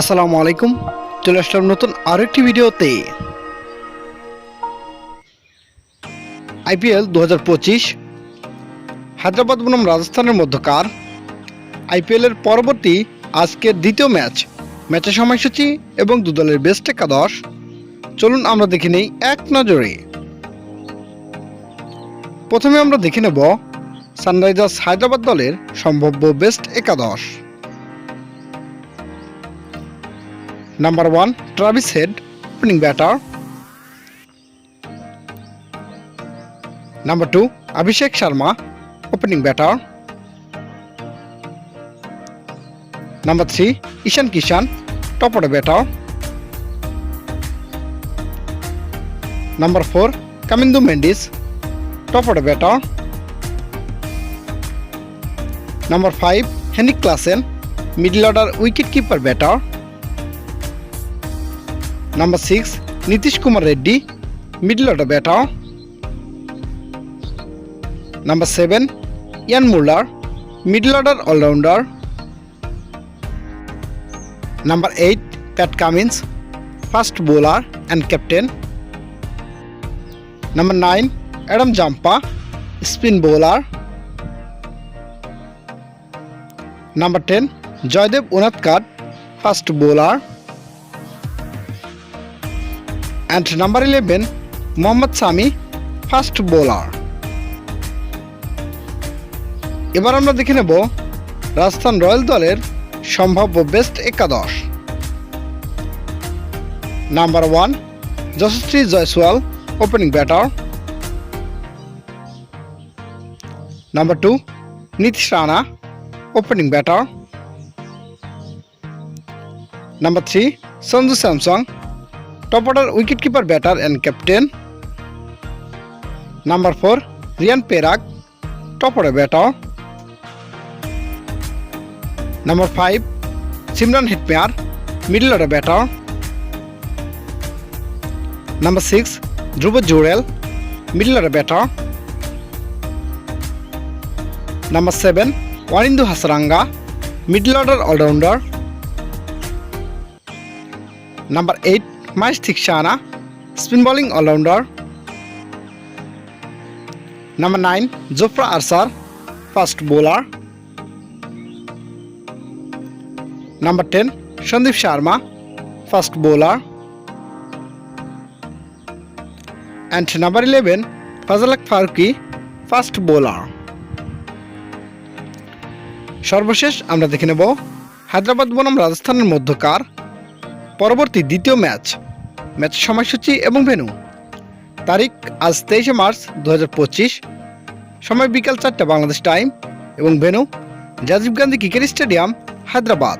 আসসালামু আলাইকুম। চলে আসলাম নতুন আরেকটি ভিডিওতে। আইপিএল 2025 হায়দ্রাবাদ বনাম রাজস্থানের মধ্যকার আইপিএলের পরবর্তী আজকের দ্বিতীয় ম্যাচের সময়সূচি এবং দু দলের বেস্ট একাদশ চলুন আমরা দেখে নেই এক নজরে। প্রথমে আমরা দেখে নেব সানরাইজার্স হায়দ্রাবাদ দলের সম্ভাব্য বেস্ট একাদশ। Number 1 Travis Head, opening batter. Number 2 Abhishek Sharma, opening batter. Number 3 Ishan Kishan, top order batter. Number 4 Kamindu Mendis, top order batter. Number 5 হেনিক Klaasen, middle order wicket keeper batter. Number 6 Nitish Kumar Reddy, middle order batter. Number 7 Wiaan Mulder, middle order allrounder. Number 8 Pat Cummins, fast bowler and captain. Number 9 Adam Zampa, spin bowler. Number 10 Joydeb Unadkat, fast bowler. And number 11 Mohammed Shami, fast bowler. এবার আমরা দেখে নেব Rajasthan royal দলের সম্ভাব্য best একাদশ। Number 1 Yashasvi Jaiswal, opening batter. Number 2 Nitish Rana, opening batter. Number 3 Sanju Samson, top order wicket keeper batter and captain. Number 4 Riyan Parag, top order batter. Number 5 Shimron Hetmyer, middle order batter. Number 6 Dhruv Jurel, middle order batter. Number 7 Wanindu Hasaranga, middle order allrounder. Number 8 Maheesh Theekshana, spin bowling allrounder. Number 9 Jofra Archer, fast bowler. Number 10 Sandeep Sharma, fast bowler. And number 11 Fazalhaq Farooqi, fast bowler. সর্বশেষ আমরা দেখে নেব হায়দ্রাবাদ বনাম রাজস্থানের মধ্যকার পরবর্তী দ্বিতীয় ম্যাচের সময়সূচি এবং ভেন্যু। তারিখ আজ 23 মার্চ 2025, সময় বিকাল 4টা বাংলাদেশ টাইম এবং venue Rajiv Gandhi cricket stadium, Hyderabad.